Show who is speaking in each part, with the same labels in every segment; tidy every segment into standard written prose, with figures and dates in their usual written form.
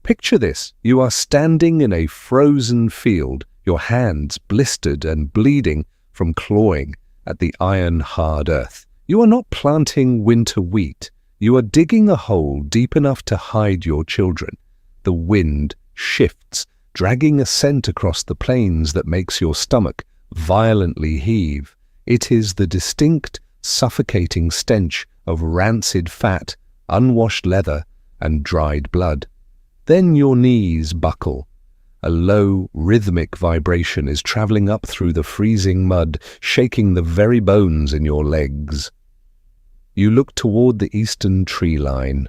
Speaker 1: Picture this. You are standing in a frozen field, your hands blistered and bleeding from clawing at the iron-hard earth. You are not planting winter wheat. You are digging a hole deep enough to hide your children. The wind shifts, dragging a scent across the plains that makes your stomach violently heave. It is the distinct, suffocating stench of rancid fat, unwashed leather, and dried blood. Then your knees buckle. A low, rhythmic vibration is traveling up through the freezing mud, shaking the very bones in your legs. You look toward the eastern tree line.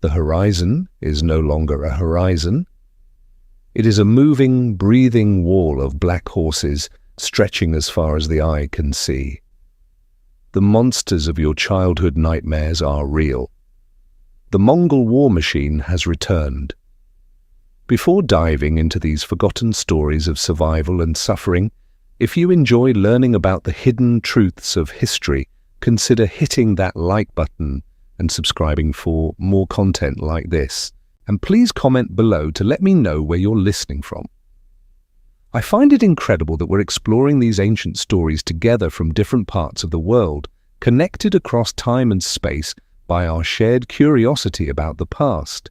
Speaker 1: The horizon is no longer a horizon. It is a moving, breathing wall of black horses stretching as far as the eye can see. The monsters of your childhood nightmares are real. The Mongol war machine has returned. Before diving into these forgotten stories of survival and suffering, if you enjoy learning about the hidden truths of history, consider hitting that like button and subscribing for more content like this. And please comment below to let me know where you're listening from. I find it incredible that we're exploring these ancient stories together from different parts of the world, connected across time and space by our shared curiosity about the past.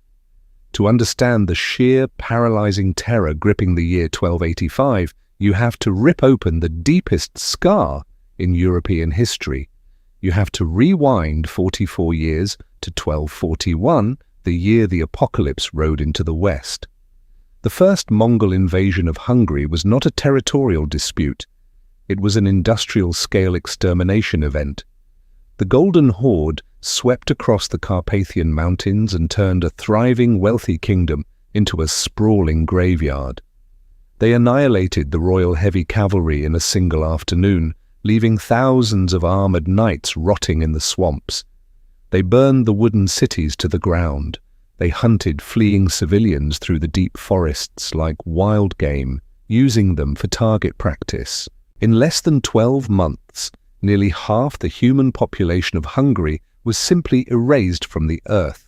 Speaker 1: To understand the sheer, paralyzing terror gripping the year 1285, you have to rip open the deepest scar in European history. You have to rewind 44 years to 1241, the year the apocalypse rode into the west. The first Mongol invasion of Hungary was not a territorial dispute. It was an industrial-scale extermination event. The Golden Horde swept across the Carpathian Mountains and turned a thriving, wealthy kingdom into a sprawling graveyard. They annihilated the royal heavy cavalry in a single afternoon, leaving thousands of armored knights rotting in the swamps. They burned the wooden cities to the ground. They hunted fleeing civilians through the deep forests like wild game, using them for target practice. In less than 12 months, nearly half the human population of Hungary was simply erased from the earth.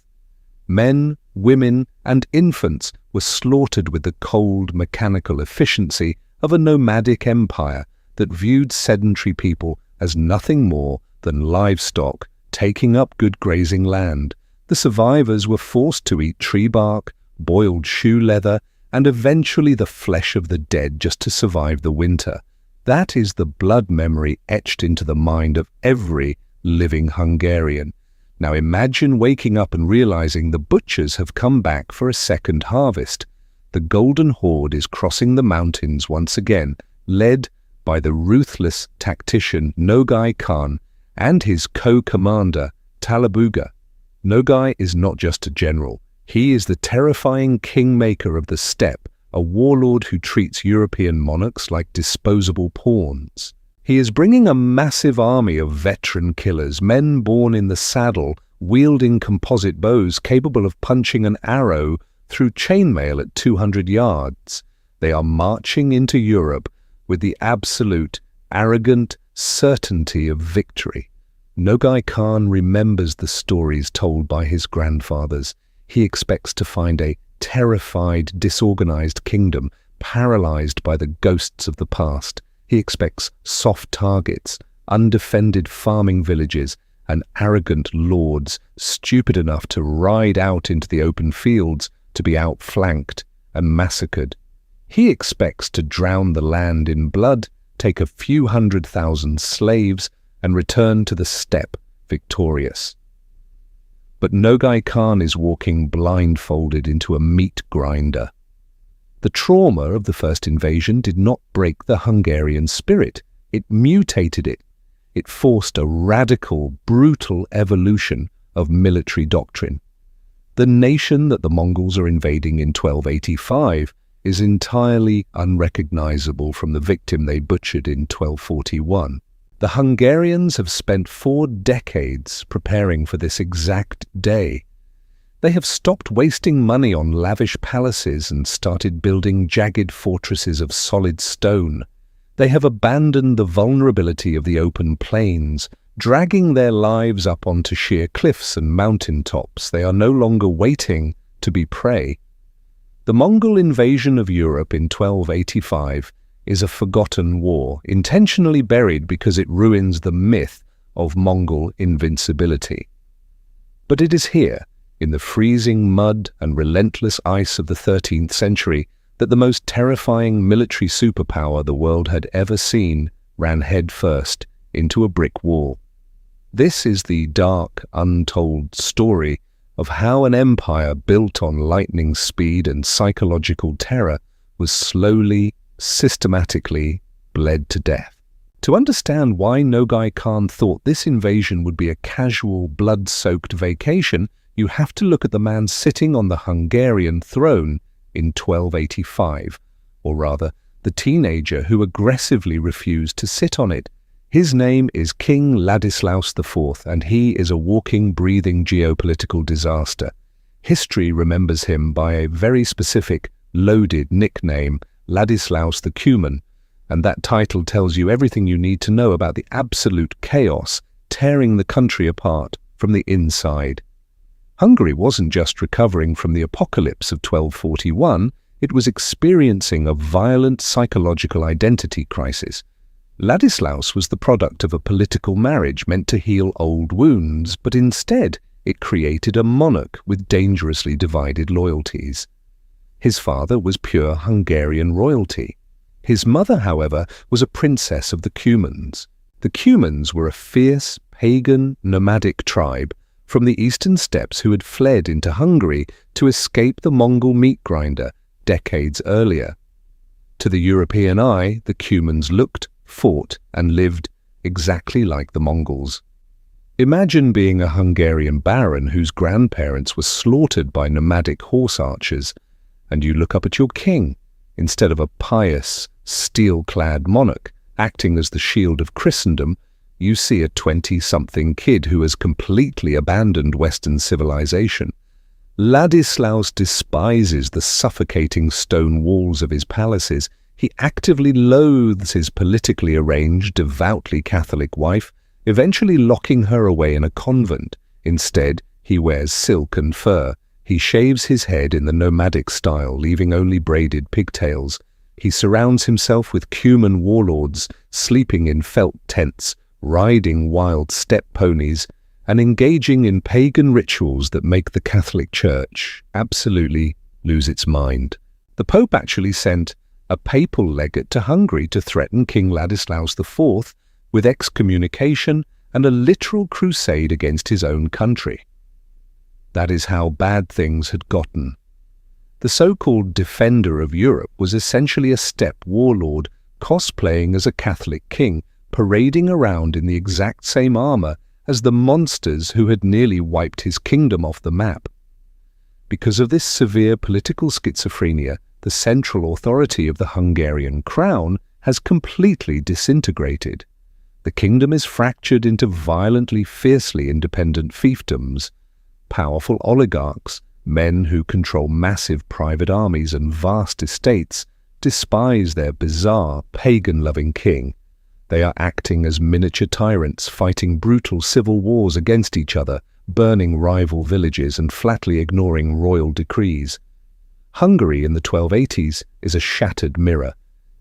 Speaker 1: Men, women, and infants were slaughtered with the cold, mechanical efficiency of a nomadic empire that viewed sedentary people as nothing more than livestock taking up good grazing land. The survivors were forced to eat tree bark, boiled shoe leather, and eventually the flesh of the dead just to survive the winter. That is the blood memory etched into the mind of every living Hungarian. Now imagine waking up and realizing the butchers have come back for a second harvest. The Golden Horde is crossing the mountains once again, led by the ruthless tactician Nogai Khan and his co-commander Talabuga. Nogai is not just a general. He is the terrifying kingmaker of the steppe, a warlord who treats European monarchs like disposable pawns. He is bringing a massive army of veteran killers, men born in the saddle, wielding composite bows capable of punching an arrow through chainmail at 200 yards. They are marching into Europe with the absolute, arrogant certainty of victory. Nogai Khan remembers the stories told by his grandfathers. He expects to find a terrified, disorganized kingdom paralyzed by the ghosts of the past. He expects soft targets, undefended farming villages, and arrogant lords stupid enough to ride out into the open fields to be outflanked and massacred. He expects to drown the land in blood, take a few 100,000 slaves, and return to the steppe victorious. But Nogai Khan is walking blindfolded into a meat grinder. The trauma of the first invasion did not break the Hungarian spirit. It mutated it. It forced a radical, brutal evolution of military doctrine. The nation that the Mongols are invading in 1285 is entirely unrecognizable from the victim they butchered in 1241. The Hungarians have spent 4 decades preparing for this exact day. They have stopped wasting money on lavish palaces and started building jagged fortresses of solid stone. They have abandoned the vulnerability of the open plains, dragging their lives up onto sheer cliffs and mountain tops. They are no longer waiting to be prey. The Mongol invasion of Europe in 1285 is a forgotten war, intentionally buried because it ruins the myth of Mongol invincibility. But it is here, in the freezing mud and relentless ice of the 13th century, that the most terrifying military superpower the world had ever seen ran headfirst into a brick wall. This is the dark, untold story of how an empire built on lightning speed and psychological terror was slowly, systematically bled to death. To understand why Nogai Khan thought this invasion would be a casual, blood-soaked vacation, you have to look at the man sitting on the Hungarian throne in 1285, or rather, the teenager who aggressively refused to sit on it. His name is King Ladislaus IV, and he is a walking, breathing geopolitical disaster. History remembers him by a very specific, loaded nickname, Ladislaus the Cuman, and that title tells you everything you need to know about the absolute chaos tearing the country apart from the inside. Hungary wasn't just recovering from the apocalypse of 1241, it was experiencing a violent psychological identity crisis. Ladislaus was the product of a political marriage meant to heal old wounds, but instead it created a monarch with dangerously divided loyalties. His father was pure Hungarian royalty. His mother, however, was a princess of the Cumans. The Cumans were a fierce, pagan, nomadic tribe from the eastern steppes who had fled into Hungary to escape the Mongol meat grinder decades earlier. To the European eye, the Cumans looked, fought, and lived exactly like the Mongols. Imagine being a Hungarian baron whose grandparents were slaughtered by nomadic horse archers, and you look up at your king. Instead of a pious, steel-clad monarch acting as the shield of Christendom, you see a 20-something kid who has completely abandoned Western civilization. Ladislaus despises the suffocating stone walls of his palaces. He actively loathes his politically arranged, devoutly Catholic wife, eventually locking her away in a convent. Instead, he wears silk and fur. He shaves his head in the nomadic style, leaving only braided pigtails. He surrounds himself with Cuman warlords, sleeping in felt tents, riding wild steppe ponies, and engaging in pagan rituals that make the Catholic Church absolutely lose its mind. The Pope actually sent a papal legate to Hungary to threaten King Ladislaus IV with excommunication and a literal crusade against his own country. That is how bad things had gotten. The so-called defender of Europe was essentially a steppe warlord, cosplaying as a Catholic king, parading around in the exact same armor as the monsters who had nearly wiped his kingdom off the map. Because of this severe political schizophrenia, the central authority of the Hungarian crown has completely disintegrated. The kingdom is fractured into violently, fiercely independent fiefdoms. Powerful oligarchs, men who control massive private armies and vast estates, despise their bizarre, pagan-loving king. They are acting as miniature tyrants, fighting brutal civil wars against each other, burning rival villages and flatly ignoring royal decrees. Hungary in the 1280s is a shattered mirror.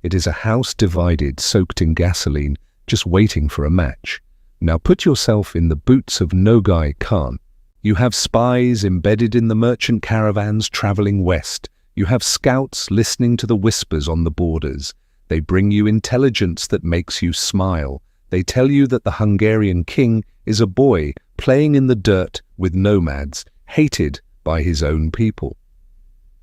Speaker 1: It is a house divided, soaked in gasoline, just waiting for a match. Now put yourself in the boots of Nogai Khan. You have spies embedded in the merchant caravans traveling west. You have scouts listening to the whispers on the borders. They bring you intelligence that makes you smile. They tell you that the Hungarian king is a boy playing in the dirt with nomads, hated by his own people.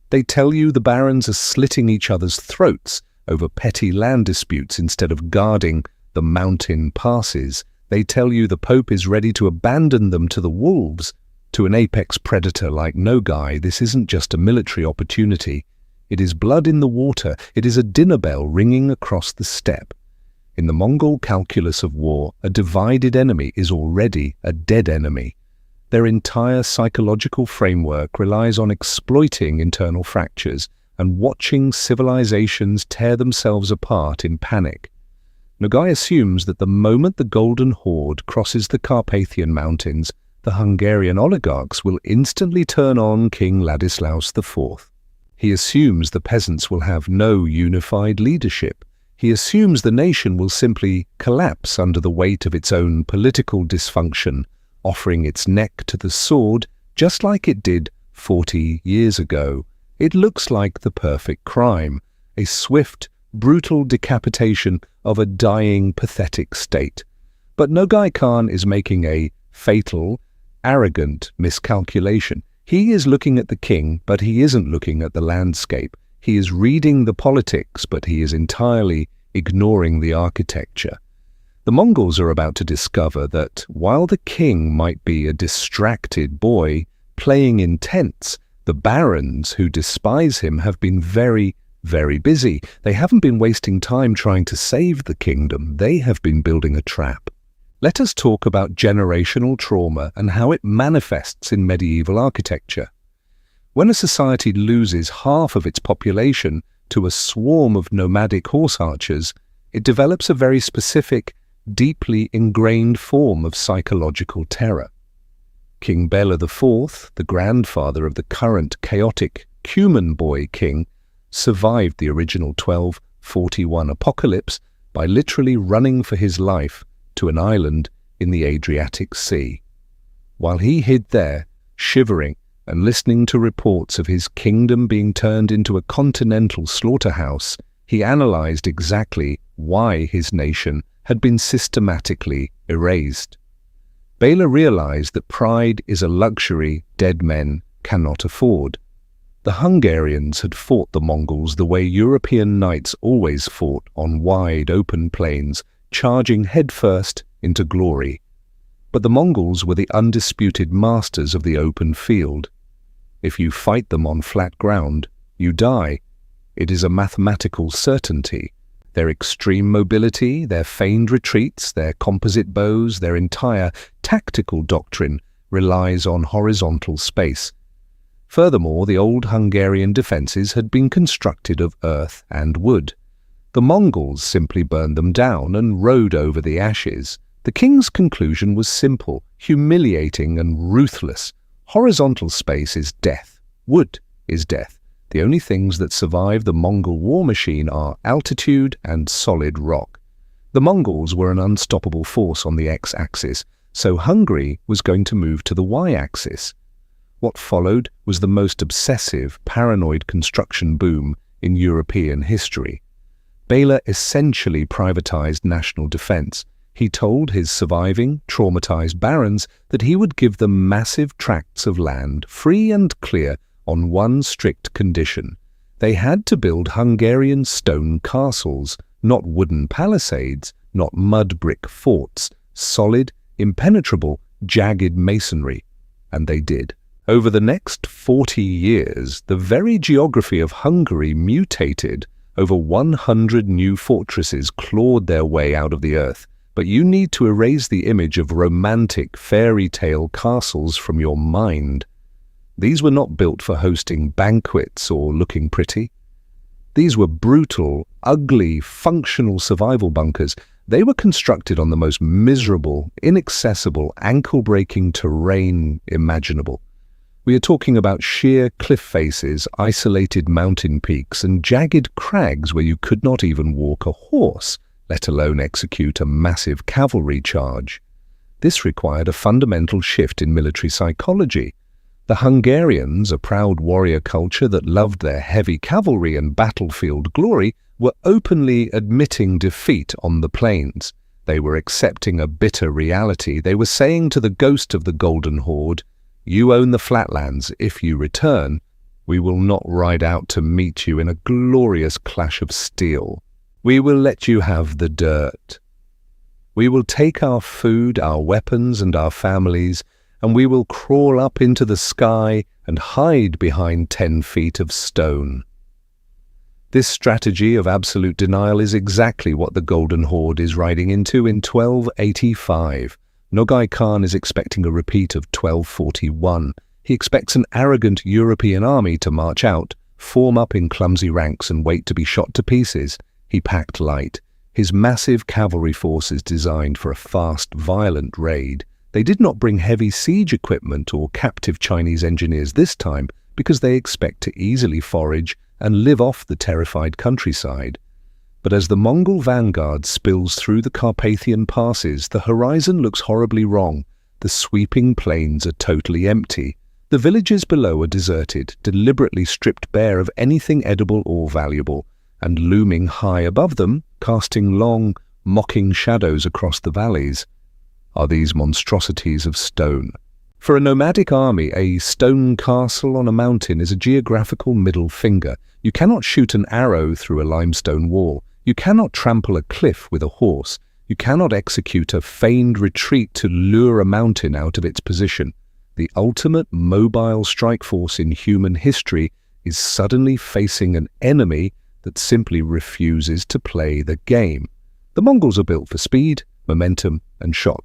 Speaker 1: They tell you the barons are slitting each other's throats over petty land disputes instead of guarding the mountain passes. They tell you the Pope is ready to abandon them to the wolves. To an apex predator like Nogai, this isn't just a military opportunity. It is blood in the water. It is a dinner bell ringing across the steppe. In the Mongol calculus of war, a divided enemy is already a dead enemy. Their entire psychological framework relies on exploiting internal fractures and watching civilizations tear themselves apart in panic. Nogai assumes that the moment the Golden Horde crosses the Carpathian Mountains, the Hungarian oligarchs will instantly turn on King Ladislaus IV. He assumes the peasants will have no unified leadership. He assumes the nation will simply collapse under the weight of its own political dysfunction, offering its neck to the sword just like it did 40 years ago. It looks like the perfect crime, a swift, brutal decapitation of a dying, pathetic state. But Nogai Khan is making a fatal, arrogant miscalculation. He is looking at the king, but he isn't looking at the landscape. He is reading the politics, but he is entirely ignoring the architecture. The Mongols are about to discover that while the king might be a distracted boy playing in tents, the barons who despise him have been very, very busy. They haven't been wasting time trying to save the kingdom. They have been building a trap. Let us talk about generational trauma and how it manifests in medieval architecture. When a society loses half of its population to a swarm of nomadic horse archers, it develops a very specific, deeply ingrained form of psychological terror. King Bela IV, the grandfather of the current chaotic Cuman boy king, survived the original 1241 apocalypse by literally running for his life to an island in the Adriatic Sea. While he hid there, shivering and listening to reports of his kingdom being turned into a continental slaughterhouse, he analyzed exactly why his nation had been systematically erased. Bela realized that pride is a luxury dead men cannot afford. The Hungarians had fought the Mongols the way European knights always fought, on wide open plains, charging headfirst into glory. But the Mongols were the undisputed masters of the open field. If you fight them on flat ground, you die. It is a mathematical certainty. Their extreme mobility, their feigned retreats, their composite bows, their entire tactical doctrine relies on horizontal space. Furthermore, the old Hungarian defences had been constructed of earth and wood. The Mongols simply burned them down and rode over the ashes. The king's conclusion was simple, humiliating and ruthless. Horizontal space is death. Wood is death. The only things that survive the Mongol war machine are altitude and solid rock. The Mongols were an unstoppable force on the x-axis, so Hungary was going to move to the y-axis. What followed was the most obsessive, paranoid construction boom in European history. Bela essentially privatized national defense. He told his surviving, traumatized barons that he would give them massive tracts of land, free and clear, on one strict condition. They had to build Hungarian stone castles, not wooden palisades, not mud brick forts, solid, impenetrable, jagged masonry. And they did. Over the next 40 years, the very geography of Hungary mutated. Over 100 new fortresses clawed their way out of the earth. But you need to erase the image of romantic fairy tale castles from your mind. These were not built for hosting banquets or looking pretty. These were brutal, ugly, functional survival bunkers. They were constructed on the most miserable, inaccessible, ankle-breaking terrain imaginable. We are talking about sheer cliff faces, isolated mountain peaks, and jagged crags where you could not even walk a horse, let alone execute a massive cavalry charge. This required a fundamental shift in military psychology. The Hungarians, a proud warrior culture that loved their heavy cavalry and battlefield glory, were openly admitting defeat on the plains. They were accepting a bitter reality. They were saying to the ghost of the Golden Horde, "You own the flatlands. If you return, we will not ride out to meet you in a glorious clash of steel. We will let you have the dirt. We will take our food, our weapons, and our families, and we will crawl up into the sky and hide behind 10 feet of stone." This strategy of absolute denial is exactly what the Golden Horde is riding into in 1285. Nogai Khan is expecting a repeat of 1241. He expects an arrogant European army to march out, form up in clumsy ranks and wait to be shot to pieces. He packed light. His massive cavalry force is designed for a fast, violent raid. They did not bring heavy siege equipment or captive Chinese engineers this time because they expect to easily forage and live off the terrified countryside. But as the Mongol vanguard spills through the Carpathian passes, the horizon looks horribly wrong. The sweeping plains are totally empty. The villages below are deserted, deliberately stripped bare of anything edible or valuable, and looming high above them, casting long, mocking shadows across the valleys, are these monstrosities of stone. For a nomadic army, a stone castle on a mountain is a geographical middle finger. You cannot shoot an arrow through a limestone wall. You cannot trample a cliff with a horse. You cannot execute a feigned retreat to lure a mountain out of its position. The ultimate mobile strike force in human history is suddenly facing an enemy that simply refuses to play the game. The Mongols are built for speed, momentum, and shock.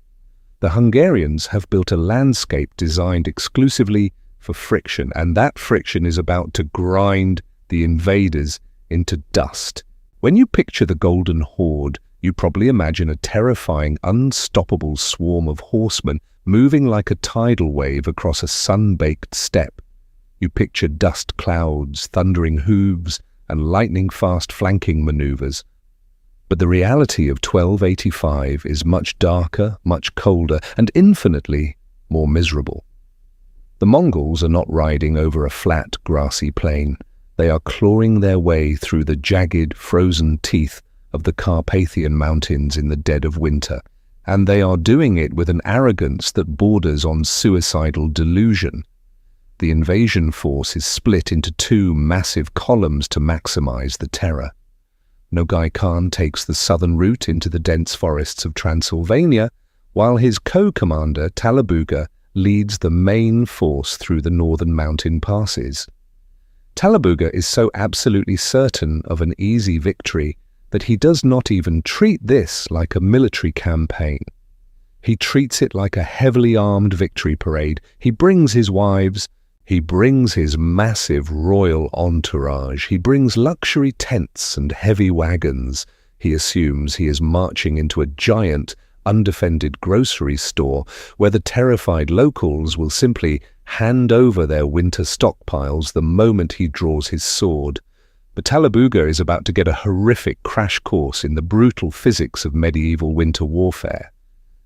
Speaker 1: The Hungarians have built a landscape designed exclusively for friction, and that friction is about to grind the invaders into dust. When you picture the Golden Horde, you probably imagine a terrifying, unstoppable swarm of horsemen moving like a tidal wave across a sun-baked steppe. You picture dust clouds, thundering hooves, and lightning-fast flanking maneuvers. But the reality of 1285 is much darker, much colder, and infinitely more miserable. The Mongols are not riding over a flat, grassy plain. They are clawing their way through the jagged, frozen teeth of the Carpathian Mountains in the dead of winter, and they are doing it with an arrogance that borders on suicidal delusion. The invasion force is split into two massive columns to maximize the terror. Nogai Khan takes the southern route into the dense forests of Transylvania, while his co-commander Talabuga leads the main force through the northern mountain passes. Talabuga is so absolutely certain of an easy victory that he does not even treat this like a military campaign. He treats it like a heavily armed victory parade. He brings his wives, he brings his massive royal entourage, he brings luxury tents and heavy wagons. He assumes he is marching into a giant, undefended grocery store where the terrified locals will simply hand over their winter stockpiles the moment he draws his sword. But Talabuga is about to get a horrific crash course in the brutal physics of medieval winter warfare.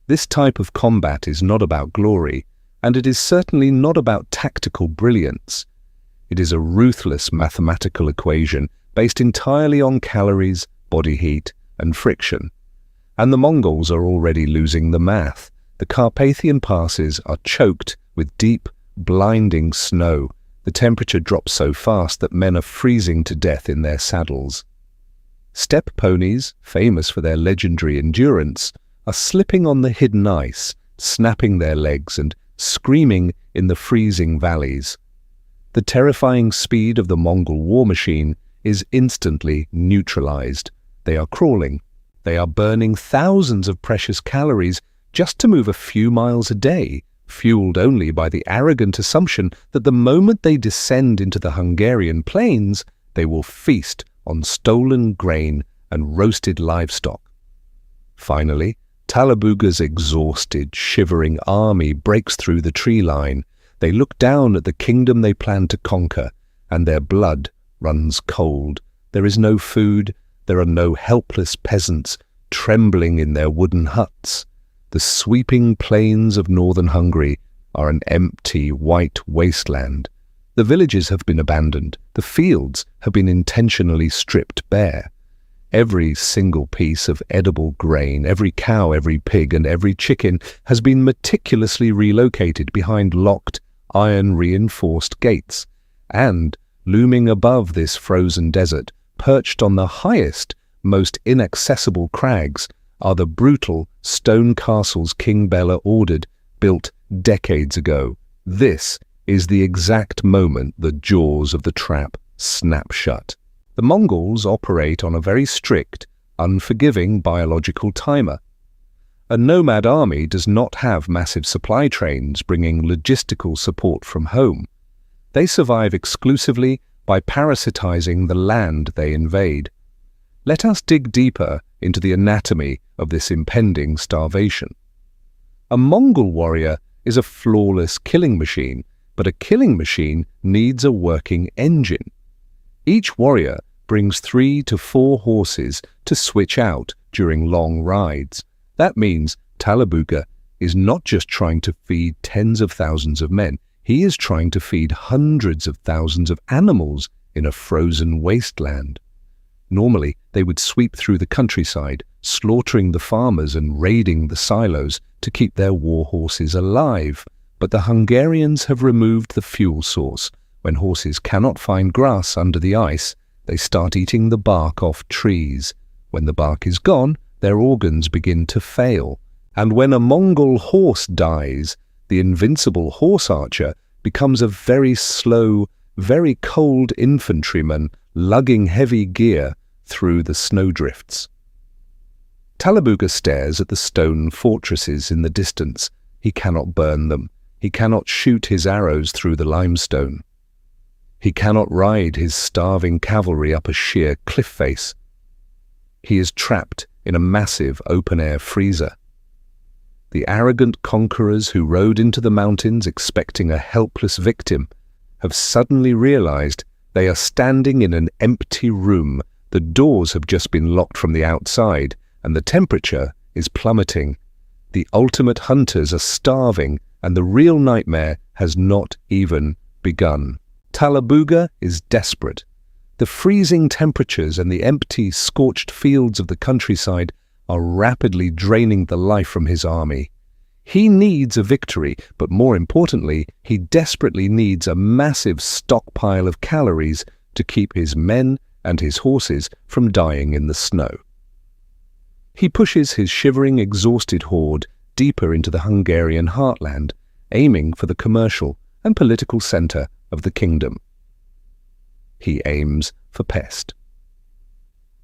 Speaker 1: This type of combat is not about glory, and it is certainly not about tactical brilliance. It is a ruthless mathematical equation based entirely on calories, body heat, and friction. And the Mongols are already losing the math. The Carpathian passes are choked with deep, blinding snow. The temperature drops so fast that men are freezing to death in their saddles. Steppe ponies, famous for their legendary endurance, are slipping on the hidden ice, snapping their legs and screaming in the freezing valleys. The terrifying speed of the Mongol war machine is instantly neutralized. They are crawling. They are burning thousands of precious calories just to move a few miles a day, fueled only by the arrogant assumption that the moment they descend into the Hungarian plains, they will feast on stolen grain and roasted livestock. Finally, Talabuga's exhausted, shivering army breaks through the tree line. They look down at the kingdom they plan to conquer, and their blood runs cold. There is no food. There are no helpless peasants trembling in their wooden huts. The sweeping plains of northern Hungary are an empty, white wasteland. The villages have been abandoned. The fields have been intentionally stripped bare. Every single piece of edible grain, every cow, every pig, and every chicken has been meticulously relocated behind locked, iron-reinforced gates. And, looming above this frozen desert, perched on the highest, most inaccessible crags, are the brutal stone castles King Bela ordered, built decades ago. This is the exact moment the jaws of the trap snap shut. The Mongols operate on a very strict, unforgiving biological timer. A nomad army does not have massive supply trains bringing logistical support from home. They survive exclusively by parasitizing the land they invade. Let us dig deeper into the anatomy of this impending starvation. A Mongol warrior is a flawless killing machine, but a killing machine needs a working engine. Each warrior brings 3 to 4 horses to switch out during long rides. That means Talabuga is not just trying to feed tens of thousands of men, he is trying to feed hundreds of thousands of animals in a frozen wasteland. Normally, they would sweep through the countryside, slaughtering the farmers and raiding the silos to keep their war horses alive. But the Hungarians have removed the fuel source. When horses cannot find grass under the ice, they start eating the bark off trees. When the bark is gone, their organs begin to fail. And when a Mongol horse dies, the invincible horse archer becomes a very slow, very cold infantryman lugging heavy gear through the snowdrifts. Talabuga stares at the stone fortresses in the distance. He cannot burn them. He cannot shoot his arrows through the limestone. He cannot ride his starving cavalry up a sheer cliff face. He is trapped in a massive open-air freezer. The arrogant conquerors who rode into the mountains expecting a helpless victim have suddenly realized they are standing in an empty room. The doors have just been locked from the outside, and the temperature is plummeting. The ultimate hunters are starving, and the real nightmare has not even begun. Talabuga is desperate. The freezing temperatures and the empty, scorched fields of the countryside are rapidly draining the life from his army. He needs a victory, but more importantly, he desperately needs a massive stockpile of calories to keep his men and his horses from dying in the snow. He pushes his shivering, exhausted horde deeper into the Hungarian heartland, aiming for the commercial and political center of the kingdom. He aims for Pest.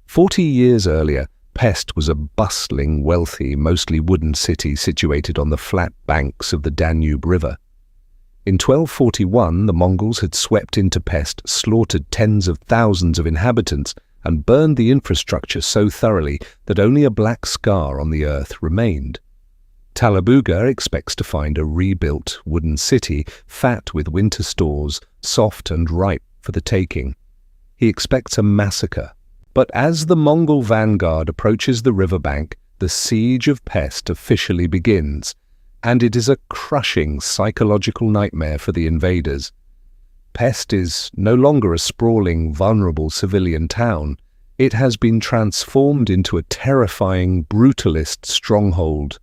Speaker 1: 40 years earlier, Pest was a bustling, wealthy, mostly wooden city situated on the flat banks of the Danube River. In 1241, the Mongols had swept into Pest, slaughtered tens of thousands of inhabitants, and burned the infrastructure so thoroughly that only a black scar on the earth remained. Talabuga expects to find a rebuilt wooden city, fat with winter stores, soft and ripe for the taking. He expects a massacre. But as the Mongol vanguard approaches the riverbank, the siege of Pest officially begins, and it is a crushing psychological nightmare for the invaders. Pest is no longer a sprawling, vulnerable civilian town. It has been transformed into a terrifying, brutalist stronghold.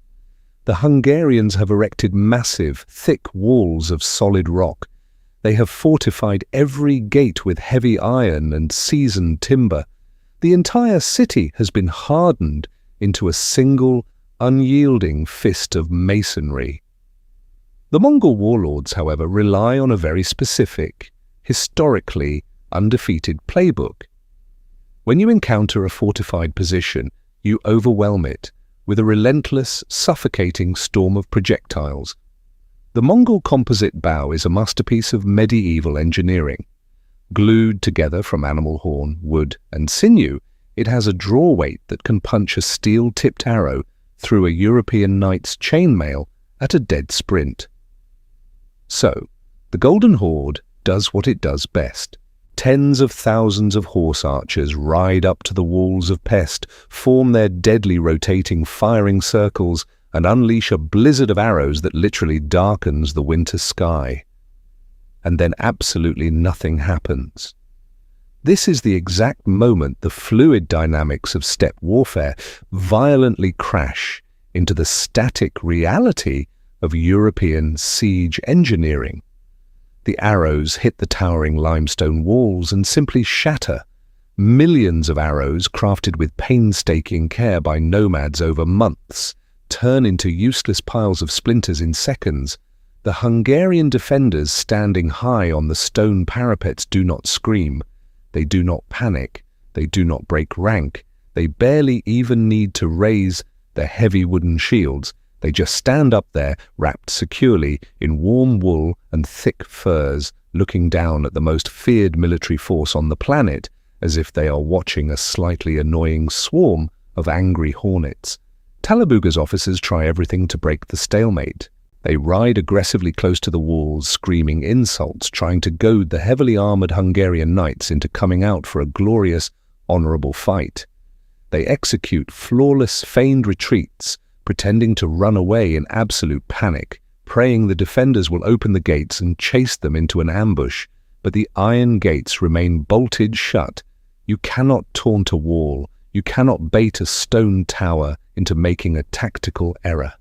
Speaker 1: The Hungarians have erected massive, thick walls of solid rock. They have fortified every gate with heavy iron and seasoned timber. The entire city has been hardened into a single, unyielding fist of masonry. The Mongol warlords, however, rely on a very specific, historically undefeated playbook. When you encounter a fortified position, you overwhelm it with a relentless, suffocating storm of projectiles. The Mongol composite bow is a masterpiece of medieval engineering. Glued together from animal horn, wood, and sinew, it has a draw weight that can punch a steel-tipped arrow through a European knight's chainmail at a dead sprint. So, the Golden Horde does what it does best. Tens of thousands of horse archers ride up to the walls of Pest, form their deadly rotating firing circles, and unleash a blizzard of arrows that literally darkens the winter sky. And then absolutely nothing happens. This is the exact moment the fluid dynamics of steppe warfare violently crash into the static reality of European siege engineering. The arrows hit the towering limestone walls and simply shatter. Millions of arrows, crafted with painstaking care by nomads over months, turn into useless piles of splinters in seconds. The Hungarian defenders standing high on the stone parapets do not scream. They do not panic. They do not break rank. They barely even need to raise their heavy wooden shields. They just stand up there, wrapped securely in warm wool and thick furs, looking down at the most feared military force on the planet, as if they are watching a slightly annoying swarm of angry hornets. Talabuga's officers try everything to break the stalemate. They ride aggressively close to the walls, screaming insults, trying to goad the heavily armored Hungarian knights into coming out for a glorious, honorable fight. They execute flawless, feigned retreats, pretending to run away in absolute panic, praying the defenders will open the gates and chase them into an ambush. But the iron gates remain bolted shut. You cannot taunt a wall. You cannot bait a stone tower into making a tactical error.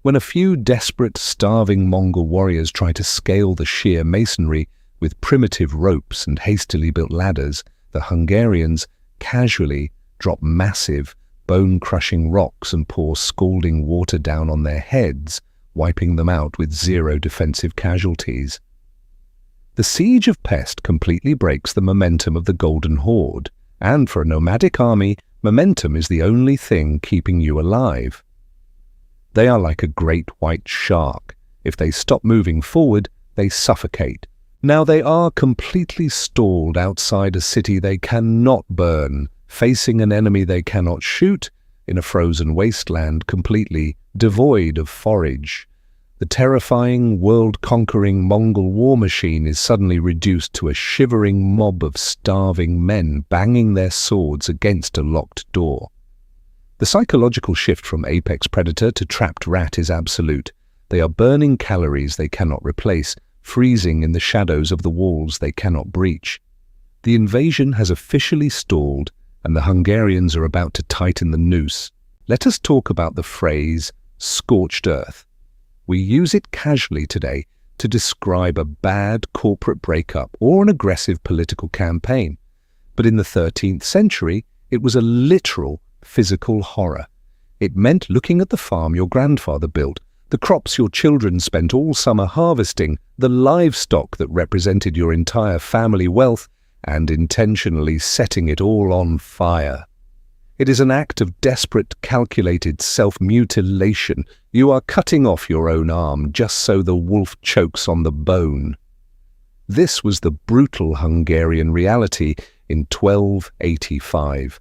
Speaker 1: When a few desperate, starving Mongol warriors try to scale the sheer masonry with primitive ropes and hastily built ladders, the Hungarians casually drop massive, bone-crushing rocks and pour scalding water down on their heads, wiping them out with zero defensive casualties. The siege of Pest completely breaks the momentum of the Golden Horde, and for a nomadic army, momentum is the only thing keeping you alive. They are like a great white shark. If they stop moving forward, they suffocate. Now they are completely stalled outside a city they cannot burn, facing an enemy they cannot shoot, in a frozen wasteland completely devoid of forage. The terrifying, world-conquering Mongol war machine is suddenly reduced to a shivering mob of starving men banging their swords against a locked door. The psychological shift from apex predator to trapped rat is absolute. They are burning calories they cannot replace, freezing in the shadows of the walls they cannot breach. The invasion has officially stalled, and the Hungarians are about to tighten the noose. Let us talk about the phrase, scorched earth. We use it casually today to describe a bad corporate breakup or an aggressive political campaign. But in the 13th century, it was a literal physical horror. It meant looking at the farm your grandfather built, the crops your children spent all summer harvesting, the livestock that represented your entire family wealth, and intentionally setting it all on fire. It is an act of desperate, calculated self-mutilation. You are cutting off your own arm just so the wolf chokes on the bone. This was the brutal Hungarian reality in 1285.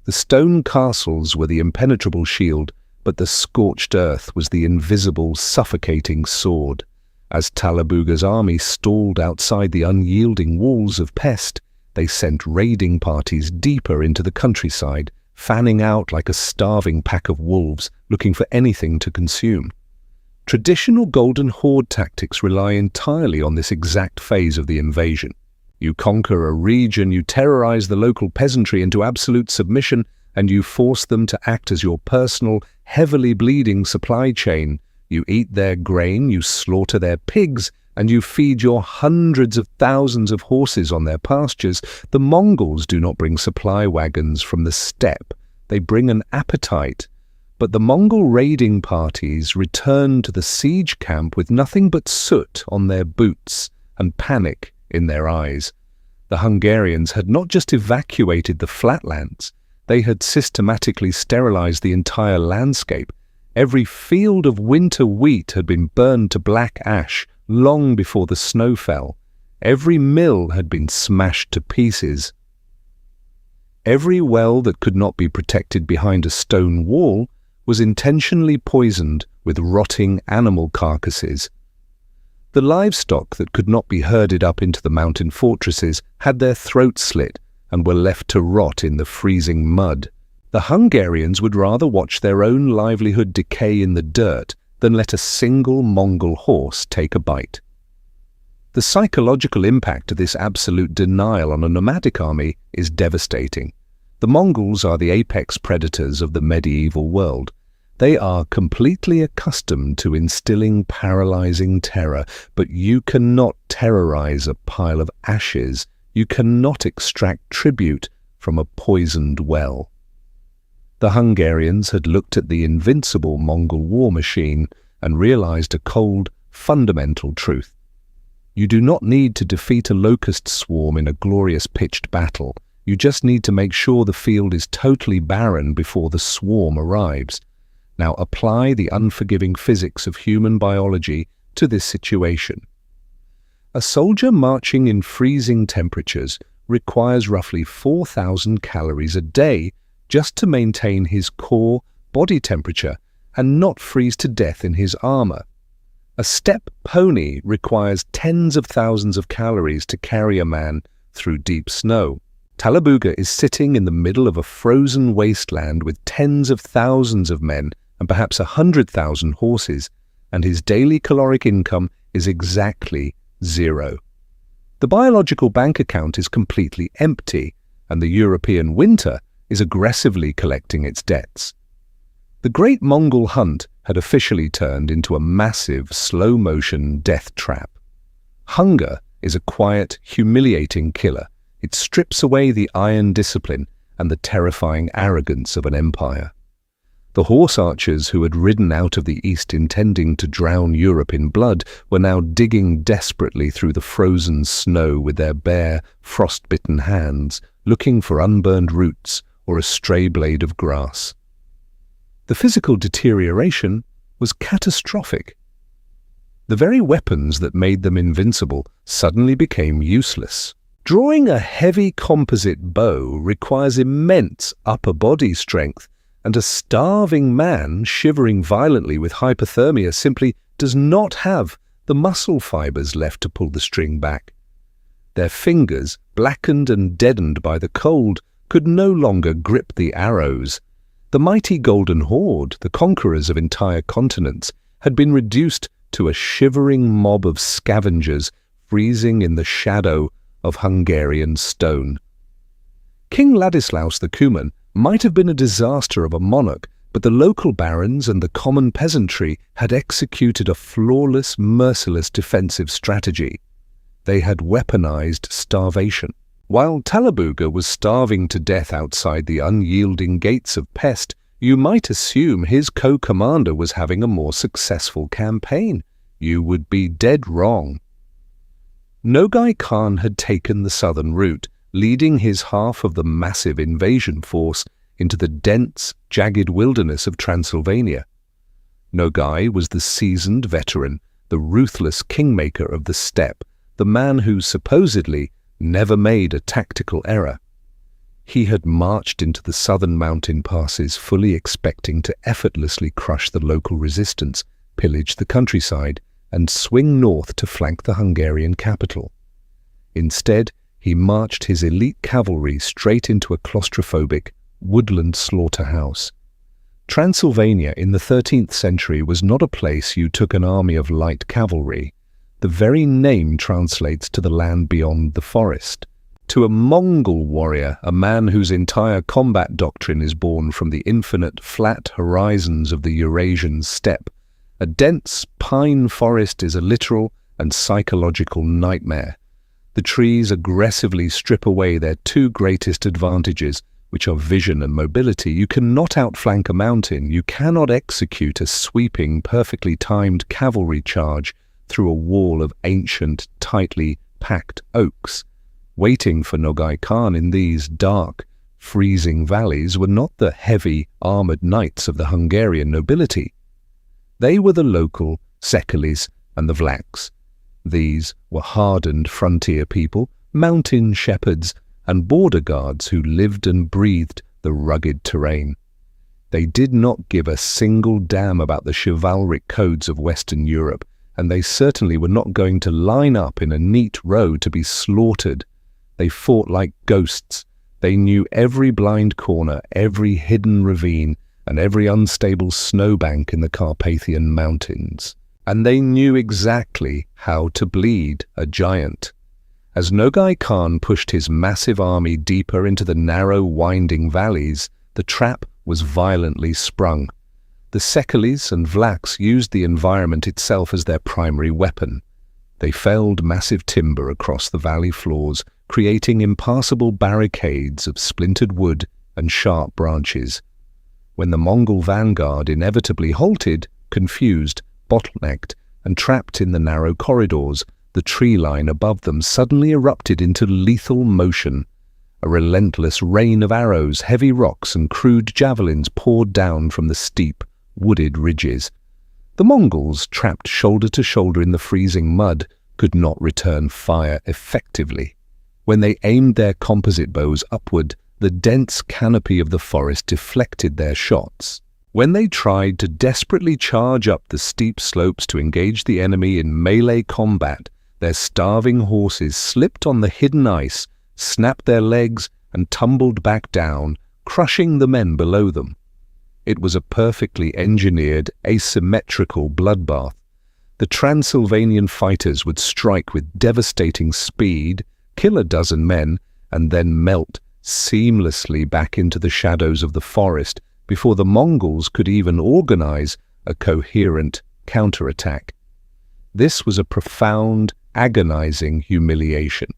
Speaker 1: The stone castles were the impenetrable shield, but the scorched earth was the invisible, suffocating sword. As Talabuga's army stalled outside the unyielding walls of Pest, they sent raiding parties deeper into the countryside, fanning out like a starving pack of wolves looking for anything to consume. Traditional Golden Horde tactics rely entirely on this exact phase of the invasion. You conquer a region, you terrorize the local peasantry into absolute submission, and you force them to act as your personal, heavily bleeding supply chain. You eat their grain, you slaughter their pigs, and you feed your hundreds of thousands of horses on their pastures. The Mongols do not bring supply wagons from the steppe. They bring an appetite. But the Mongol raiding parties return to the siege camp with nothing but soot on their boots and panic in their eyes. The Hungarians had not just evacuated the flatlands, they had systematically sterilized the entire landscape. Every field of winter wheat had been burned to black ash long before the snow fell. Every mill had been smashed to pieces. Every well that could not be protected behind a stone wall was intentionally poisoned with rotting animal carcasses. The livestock that could not be herded up into the mountain fortresses had their throats slit and were left to rot in the freezing mud. The Hungarians would rather watch their own livelihood decay in the dirt than let a single Mongol horse take a bite. The psychological impact of this absolute denial on a nomadic army is devastating. The Mongols are the apex predators of the medieval world. They are completely accustomed to instilling paralyzing terror, but you cannot terrorize a pile of ashes. You cannot extract tribute from a poisoned well. The Hungarians had looked at the invincible Mongol war machine and realized a cold, fundamental truth. You do not need to defeat a locust swarm in a glorious pitched battle. You just need to make sure the field is totally barren before the swarm arrives. Now apply the unforgiving physics of human biology to this situation. A soldier marching in freezing temperatures requires roughly 4,000 calories a day just to maintain his core body temperature and not freeze to death in his armor. A steppe pony requires tens of thousands of calories to carry a man through deep snow. Talabuga is sitting in the middle of a frozen wasteland with tens of thousands of men and perhaps 100,000 horses, and his daily caloric income is exactly 0. The biological bank account is completely empty, and the European winter is aggressively collecting its debts. The Great Mongol Hunt had officially turned into a massive, slow-motion death trap. Hunger is a quiet, humiliating killer. It strips away the iron discipline and the terrifying arrogance of an empire. The horse archers who had ridden out of the east intending to drown Europe in blood were now digging desperately through the frozen snow with their bare, frost-bitten hands, looking for unburned roots or a stray blade of grass. The physical deterioration was catastrophic. The very weapons that made them invincible suddenly became useless. Drawing a heavy composite bow requires immense upper body strength, and a starving man shivering violently with hypothermia simply does not have the muscle fibers left to pull the string back. Their fingers, blackened and deadened by the cold, could no longer grip the arrows. The mighty Golden Horde, the conquerors of entire continents, had been reduced to a shivering mob of scavengers freezing in the shadow of Hungarian stone. King Ladislaus IV might have been a disaster of a monarch, but the local barons and the common peasantry had executed a flawless, merciless defensive strategy. They had weaponized starvation. While Talabuga was starving to death outside the unyielding gates of Pest, you might assume his co-commander was having a more successful campaign. You would be dead wrong. Nogai Khan had taken the southern route, leading his half of the massive invasion force into the dense, jagged wilderness of Transylvania. Nogai was the seasoned veteran, the ruthless kingmaker of the steppe, the man who supposedly never made a tactical error. He had marched into the southern mountain passes fully expecting to effortlessly crush the local resistance, pillage the countryside, and swing north to flank the Hungarian capital. Instead, he marched his elite cavalry straight into a claustrophobic, woodland slaughterhouse. Transylvania in the 13th century was not a place you took an army of light cavalry. The very name translates to the land beyond the forest. To a Mongol warrior, a man whose entire combat doctrine is born from the infinite flat horizons of the Eurasian steppe, a dense pine forest is a literal and psychological nightmare. The trees aggressively strip away their two greatest advantages, which are vision and mobility. You cannot outflank a mountain. You cannot execute a sweeping, perfectly timed cavalry charge through a wall of ancient, tightly packed oaks. Waiting for Nogai Khan in these dark, freezing valleys were not the heavy, armored knights of the Hungarian nobility. They were the local Szekelys and the Vlachs. These were hardened frontier people, mountain shepherds, and border guards who lived and breathed the rugged terrain. They did not give a single damn about the chivalric codes of Western Europe, and they certainly were not going to line up in a neat row to be slaughtered. They fought like ghosts. They knew every blind corner, every hidden ravine, and every unstable snowbank in the Carpathian Mountains. And they knew exactly how to bleed a giant. As Nogai Khan pushed his massive army deeper into the narrow, winding valleys, the trap was violently sprung. The Szekelys and Vlachs used the environment itself as their primary weapon. They felled massive timber across the valley floors, creating impassable barricades of splintered wood and sharp branches. When the Mongol vanguard inevitably halted, confused, bottlenecked, and trapped in the narrow corridors, the tree line above them suddenly erupted into lethal motion. A relentless rain of arrows, heavy rocks, and crude javelins poured down from the steep, wooded ridges. The Mongols, trapped shoulder to shoulder in the freezing mud, could not return fire effectively. When they aimed their composite bows upward, the dense canopy of the forest deflected their shots. When they tried to desperately charge up the steep slopes to engage the enemy in melee combat, their starving horses slipped on the hidden ice, snapped their legs, and tumbled back down, crushing the men below them. It was a perfectly engineered, asymmetrical bloodbath. The Transylvanian fighters would strike with devastating speed, kill a dozen men, and then melt seamlessly back into the shadows of the forest before the Mongols could even organize a coherent counterattack. This was a profound, agonizing humiliation.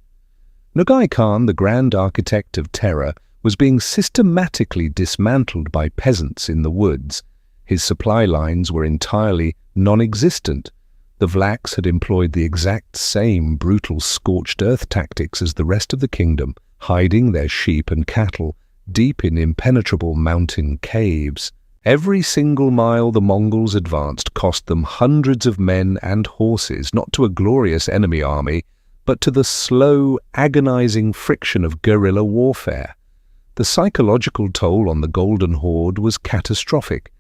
Speaker 1: Nogai Khan, the grand architect of terror, was being systematically dismantled by peasants in the woods. His supply lines were entirely non-existent. The Vlachs had employed the exact same brutal scorched earth tactics as the rest of the kingdom, hiding their sheep and cattle deep in impenetrable mountain caves. Every single mile the Mongols advanced cost them hundreds of men and horses, not to a glorious enemy army, but to the slow, agonizing friction of guerrilla warfare. The psychological toll on the Golden Horde was catastrophic.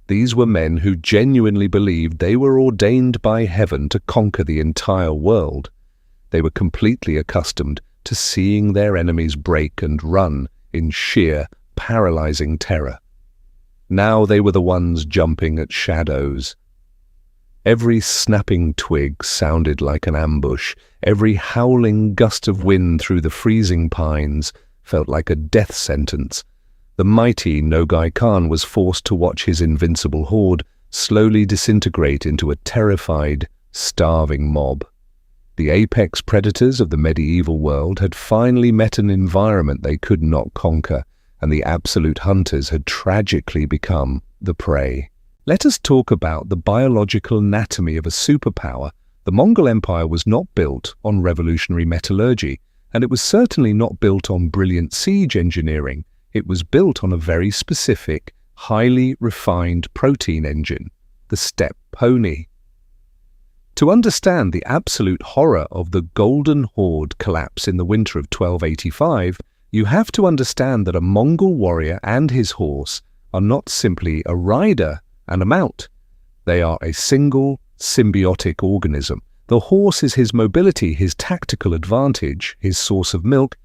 Speaker 1: These were men who genuinely believed they were ordained by heaven to conquer the entire world. They were completely accustomed to seeing their enemies break and run in sheer, paralyzing terror. Now they were the ones jumping at shadows. Every snapping twig sounded like an ambush. Every howling gust of wind through the freezing pines felt like a death sentence. The mighty Nogai Khan was forced to watch his invincible horde slowly disintegrate into a terrified, starving mob. The apex predators of the medieval world had finally met an environment they could not conquer, and the absolute hunters had tragically become the prey. Let us talk about the biological anatomy of a superpower. The Mongol Empire was not built on revolutionary metallurgy, and it was certainly not built on brilliant siege engineering. It was built on a very specific, highly refined protein engine, the steppe pony. To understand the absolute horror of the Golden Horde collapse in the winter of 1285, you have to understand that a Mongol warrior and his horse are not simply a rider and a mount. They are a single, symbiotic organism. The horse is his mobility, his tactical advantage, his source of milk,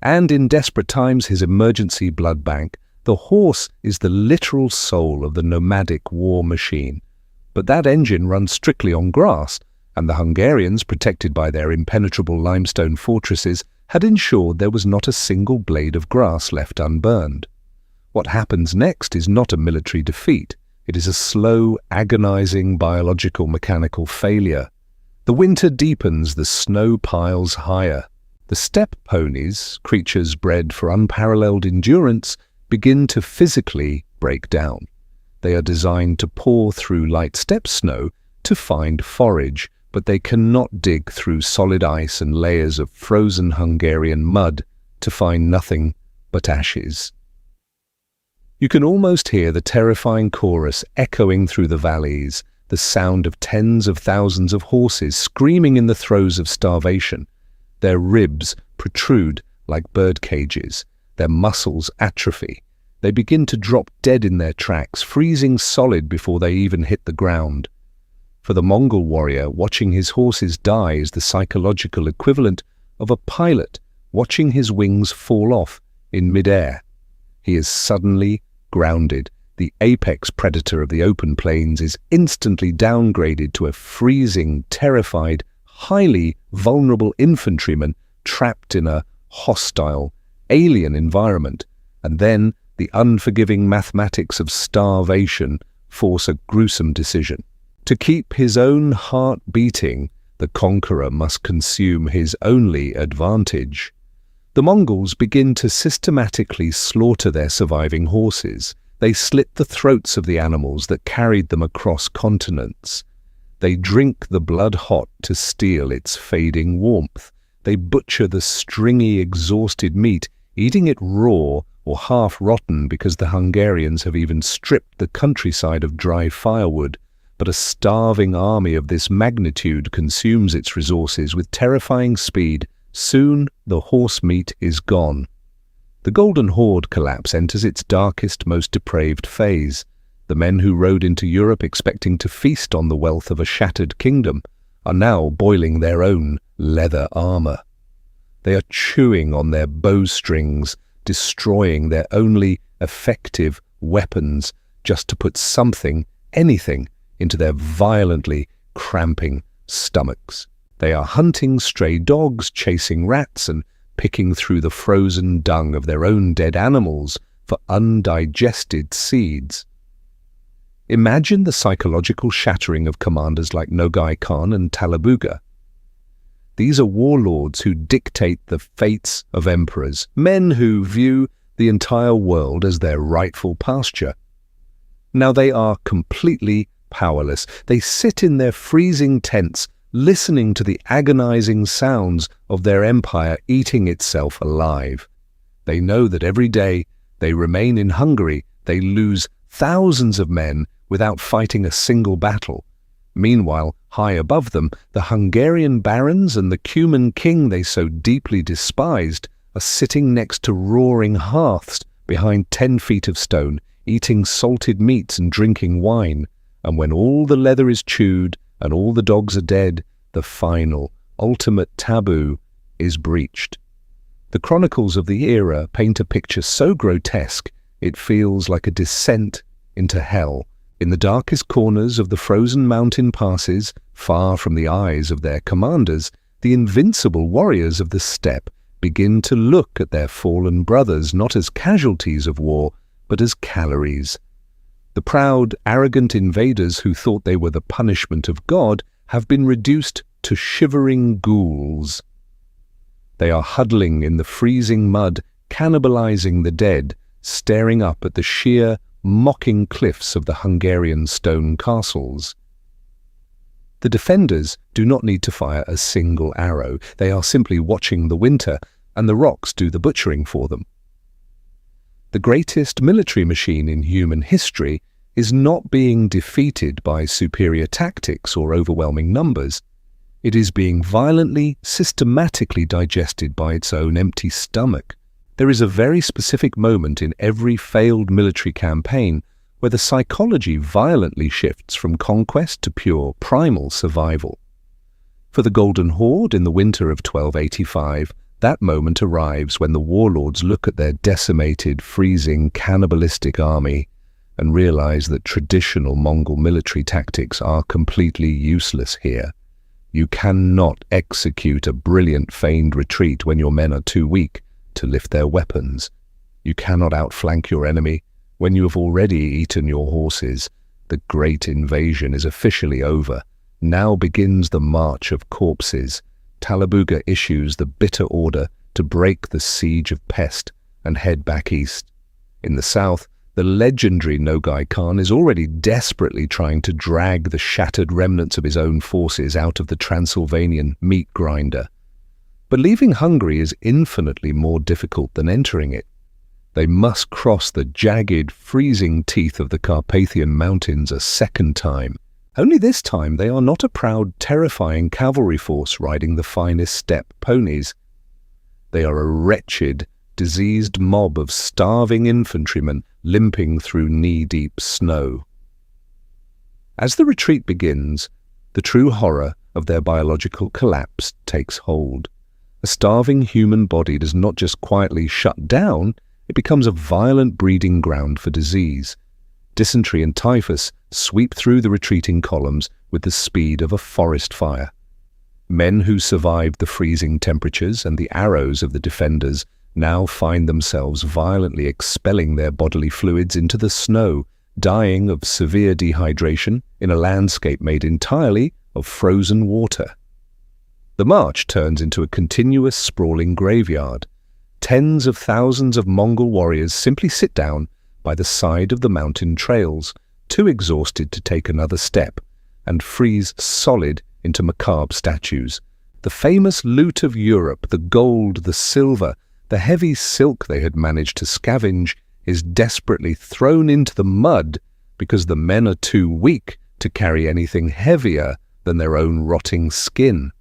Speaker 1: and in desperate times his emergency blood bank. The horse is the literal soul of the nomadic war machine. But that engine runs strictly on grass, and the Hungarians, protected by their impenetrable limestone fortresses, had ensured there was not a single blade of grass left unburned. What happens next is not a military defeat. It is a slow, agonizing biological mechanical failure. The winter deepens, the snow piles higher. The steppe ponies, creatures bred for unparalleled endurance, begin to physically break down. They are designed to paw through light steppe snow to find forage, but they cannot dig through solid ice and layers of frozen Hungarian mud to find nothing but ashes. You can almost hear the terrifying chorus echoing through the valleys, the sound of tens of thousands of horses screaming in the throes of starvation. Their ribs protrude like bird cages, their muscles atrophy. They begin to drop dead in their tracks, freezing solid before they even hit the ground. For the Mongol warrior, watching his horses die is the psychological equivalent of a pilot watching his wings fall off in midair. He is suddenly grounded. The apex predator of the open plains is instantly downgraded to a freezing, terrified, highly vulnerable infantryman trapped in a hostile, alien environment. And then the unforgiving mathematics of starvation force a gruesome decision. To keep his own heart beating, the conqueror must consume his only advantage. The Mongols begin to systematically slaughter their surviving horses. They slit the throats of the animals that carried them across continents. They drink the blood hot to steal its fading warmth. They butcher the stringy, exhausted meat, eating it raw or half-rotten because the Hungarians have even stripped the countryside of dry firewood. But a starving army of this magnitude consumes its resources with terrifying speed. Soon the horse meat is gone. The Golden Horde collapse enters its darkest, most depraved phase. The men who rode into Europe expecting to feast on the wealth of a shattered kingdom are now boiling their own leather armor. They are chewing on their bowstrings, destroying their only effective weapons just to put something, anything, into their violently cramping stomachs. They are hunting stray dogs, chasing rats, and picking through the frozen dung of their own dead animals for undigested seeds. Imagine the psychological shattering of commanders like Nogai Khan and Talabuga. These are warlords who dictate the fates of emperors, men who view the entire world as their rightful pasture. Now they are completely powerless. They sit in their freezing tents, listening to the agonizing sounds of their empire eating itself alive. They know that every day they remain in Hungary, they lose thousands of men without fighting a single battle. Meanwhile, high above them, the Hungarian barons and the Cuman king they so deeply despised are sitting next to roaring hearths behind 10 feet of stone, eating salted meats and drinking wine. And when all the leather is chewed and all the dogs are dead, the final, ultimate taboo is breached. The chronicles of the era paint a picture so grotesque it feels like a descent into hell. In the darkest corners of the frozen mountain passes, far from the eyes of their commanders, the invincible warriors of the steppe begin to look at their fallen brothers not as casualties of war, but as calories. The proud, arrogant invaders who thought they were the punishment of God have been reduced to shivering ghouls. They are huddling in the freezing mud, cannibalizing the dead, staring up at the sheer, mocking cliffs of the Hungarian stone castles. The defenders do not need to fire a single arrow. They are simply watching the winter, and the rocks do the butchering for them. The greatest military machine in human history is not being defeated by superior tactics or overwhelming numbers. It is being violently, systematically digested by its own empty stomach. There is a very specific moment in every failed military campaign where the psychology violently shifts from conquest to pure primal survival. For the Golden Horde in the winter of 1285, that moment arrives when the warlords look at their decimated, freezing, cannibalistic army and realize that traditional Mongol military tactics are completely useless here. You cannot execute a brilliant feigned retreat when your men are too weak to lift their weapons. You cannot outflank your enemy when you have already eaten your horses. The great invasion is officially over. Now begins the march of corpses. Talabuga issues the bitter order to break the siege of Pest and head back east. In the south, the legendary Nogai Khan is already desperately trying to drag the shattered remnants of his own forces out of the Transylvanian meat grinder. But leaving Hungary is infinitely more difficult than entering it. They must cross the jagged, freezing teeth of the Carpathian Mountains a second time. Only this time they are not a proud, terrifying cavalry force riding the finest steppe ponies. They are a wretched, diseased mob of starving infantrymen limping through knee-deep snow. As the retreat begins, the true horror of their biological collapse takes hold. A starving human body does not just quietly shut down, it becomes a violent breeding ground for disease. Dysentery and typhus sweep through the retreating columns with the speed of a forest fire. Men who survived the freezing temperatures and the arrows of the defenders now find themselves violently expelling their bodily fluids into the snow, dying of severe dehydration in a landscape made entirely of frozen water. The march turns into a continuous sprawling graveyard. Tens of thousands of Mongol warriors simply sit down by the side of the mountain trails, too exhausted to take another step, and freeze solid into macabre statues. The famous loot of Europe, the gold, the silver, the heavy silk they had managed to scavenge, is desperately thrown into the mud because the men are too weak to carry anything heavier than their own rotting skin.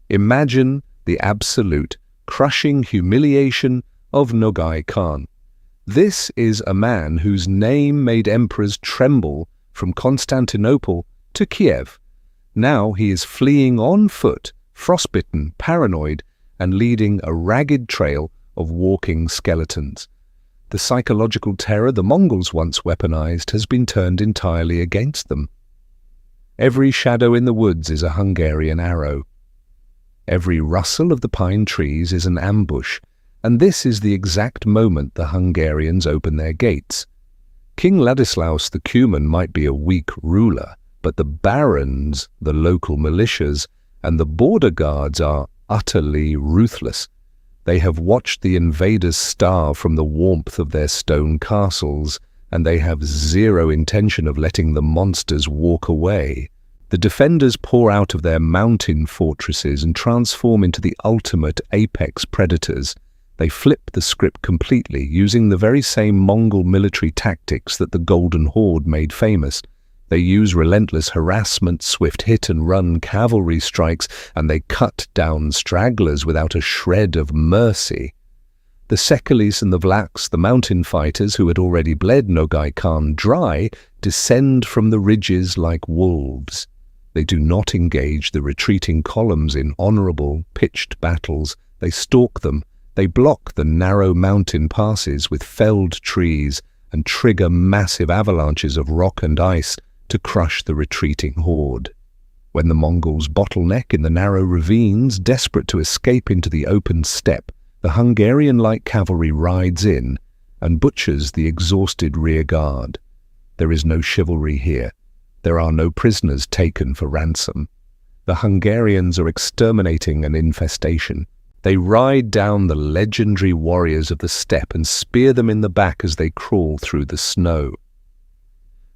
Speaker 1: Imagine the absolute, crushing humiliation of Nogai Khan. This is a man whose name made emperors tremble from Constantinople to Kiev. Now he is fleeing on foot, frostbitten, paranoid, and leading a ragged trail of walking skeletons. The psychological terror the Mongols once weaponized has been turned entirely against them. Every shadow in the woods is a Hungarian arrow. Every rustle of the pine trees is an ambush, and this is the exact moment the Hungarians open their gates. King Ladislaus IV might be a weak ruler, but the barons, the local militias, and the border guards are utterly ruthless. They have watched the invaders starve from the warmth of their stone castles, and they have zero intention of letting the monsters walk away. The defenders pour out of their mountain fortresses and transform into the ultimate apex predators. They flip the script completely, using the very same Mongol military tactics that the Golden Horde made famous. They use relentless harassment, swift hit-and-run cavalry strikes, and they cut down stragglers without a shred of mercy. The Sekalis and the Vlachs, the mountain fighters who had already bled Nogai Khan dry, descend from the ridges like wolves. They do not engage the retreating columns in honorable, pitched battles. They stalk them. They block the narrow mountain passes with felled trees and trigger massive avalanches of rock and ice to crush the retreating horde. When the Mongols bottleneck in the narrow ravines, desperate to escape into the open steppe, the Hungarian light cavalry rides in and butchers the exhausted rear guard. There is no chivalry here. There are no prisoners taken for ransom. The Hungarians are exterminating an infestation. They ride down the legendary warriors of the steppe and spear them in the back as they crawl through the snow.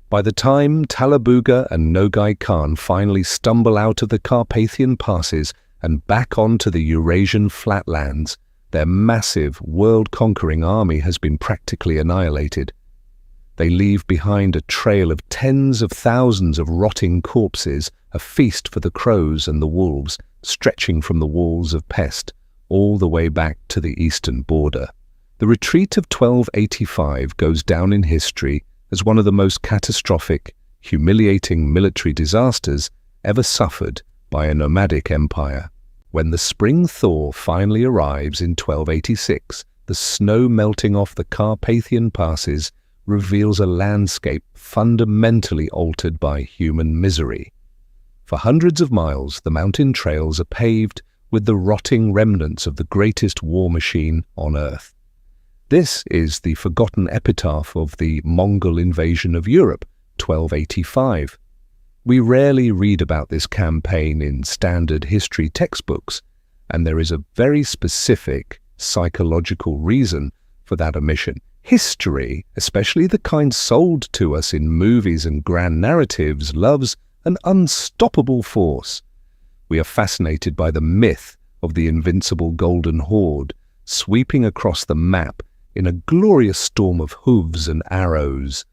Speaker 1: By the time Talabuga and Nogai Khan finally stumble out of the Carpathian passes and back onto the Eurasian flatlands, their massive, world-conquering army has been practically annihilated. They leave behind a trail of tens of thousands of rotting corpses, a feast for the crows and the wolves, stretching from the walls of Pest all the way back to the eastern border. The retreat of 1285 goes down in history as one of the most catastrophic, humiliating military disasters ever suffered by a nomadic empire. When the spring thaw finally arrives in 1286, the snow melting off the Carpathian passes reveals a landscape fundamentally altered by human misery. For hundreds of miles, the mountain trails are paved with the rotting remnants of the greatest war machine on earth. This is the forgotten epitaph of the Mongol invasion of Europe, 1285. We rarely read about this campaign in standard history textbooks, and there is a very specific psychological reason for that omission. History, especially the kind sold to us in movies and grand narratives, loves an unstoppable force. We are fascinated by the myth of the invincible Golden Horde, sweeping across the map in a glorious storm of hooves and arrows.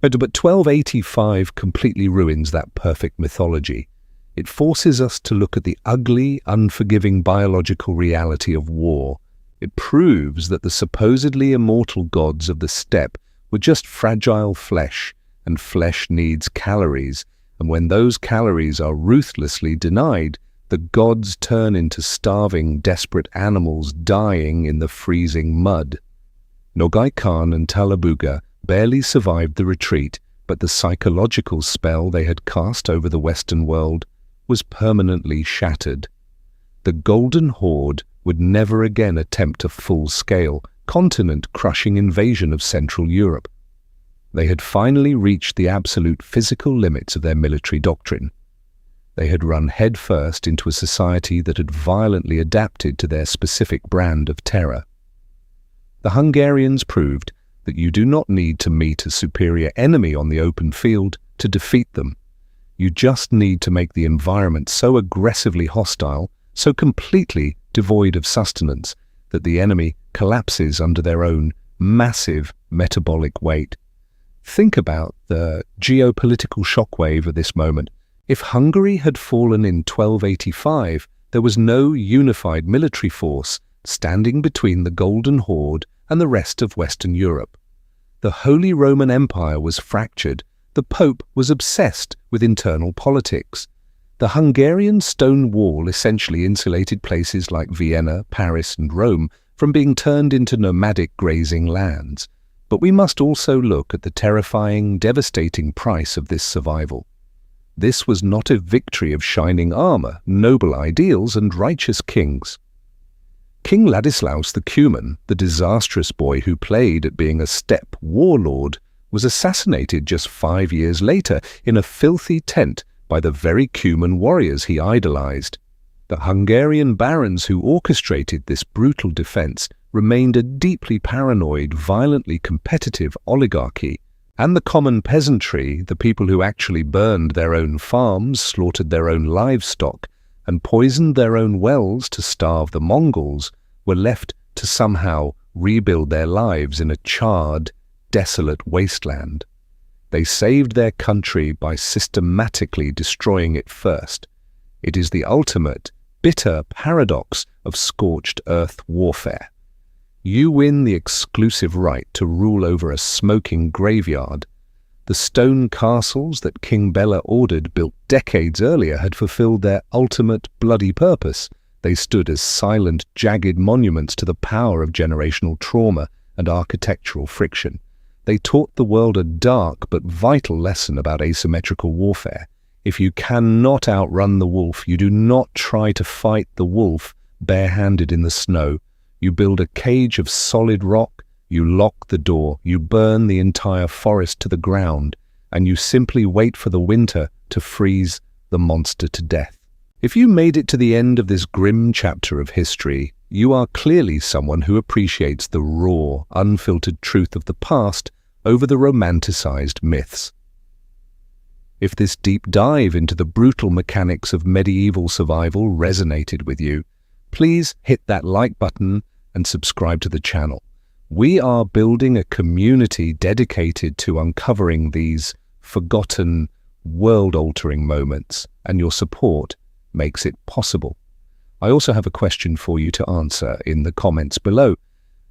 Speaker 1: But 1285 completely ruins that perfect mythology. It forces us to look at the ugly, unforgiving biological reality of war. It proves that the supposedly immortal gods of the steppe were just fragile flesh, and flesh needs calories, and when those calories are ruthlessly denied, the gods turn into starving, desperate animals dying in the freezing mud. Nogai Khan and Talabuga barely survived the retreat, but the psychological spell they had cast over the Western world was permanently shattered. The Golden Horde would never again attempt a full-scale, continent-crushing invasion of Central Europe. They had finally reached the absolute physical limits of their military doctrine. They had run headfirst into a society that had violently adapted to their specific brand of terror. The Hungarians proved that you do not need to meet a superior enemy on the open field to defeat them. You just need to make the environment so aggressively hostile, so completely devoid of sustenance, that the enemy collapses under their own massive metabolic weight. Think about the geopolitical shockwave at this moment. If Hungary had fallen in 1285, there was no unified military force standing between the Golden Horde and the rest of Western Europe. The Holy Roman Empire was fractured. The Pope was obsessed with internal politics. The Hungarian stone wall essentially insulated places like Vienna, Paris, and Rome from being turned into nomadic grazing lands. But we must also look at the terrifying, devastating price of this survival. This was not a victory of shining armor, noble ideals, and righteous kings. King Ladislaus the Cuman, the disastrous boy who played at being a steppe warlord, was assassinated just 5 years later in a filthy tent by the very Cuman warriors he idolized. The Hungarian barons who orchestrated this brutal defense remained a deeply paranoid, violently competitive oligarchy, and the common peasantry, the people who actually burned their own farms, slaughtered their own livestock, and poisoned their own wells to starve the Mongols, were left to somehow rebuild their lives in a charred, desolate wasteland. They saved their country by systematically destroying it first. It is the ultimate, bitter paradox of scorched earth warfare. You win the exclusive right to rule over a smoking graveyard. The stone castles that King Bela ordered built decades earlier had fulfilled their ultimate bloody purpose. They stood as silent, jagged monuments to the power of generational trauma and architectural friction. They taught the world a dark but vital lesson about asymmetrical warfare. If you cannot outrun the wolf, you do not try to fight the wolf barehanded in the snow. You build a cage of solid rock, you lock the door, you burn the entire forest to the ground, and you simply wait for the winter to freeze the monster to death. If you made it to the end of this grim chapter of history, you are clearly someone who appreciates the raw, unfiltered truth of the past over the romanticized myths. If this deep dive into the brutal mechanics of medieval survival resonated with you, please hit that like button and subscribe to the channel. We are building a community dedicated to uncovering these forgotten, world-altering moments, and your support makes it possible. I also have a question for you to answer in the comments below.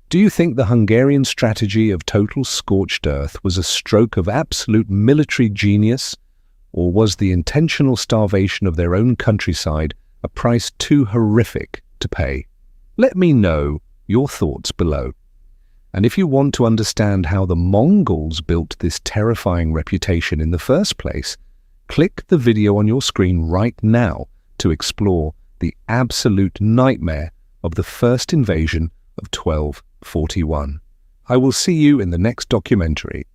Speaker 1: Do you think the Hungarian strategy of total scorched earth was a stroke of absolute military genius, or was the intentional starvation of their own countryside a price too horrific to pay? Let me know your thoughts below. And if you want to understand how the Mongols built this terrifying reputation in the first place, click the video on your screen right now to explore the absolute nightmare of the first invasion of 1241. I will see you in the next documentary.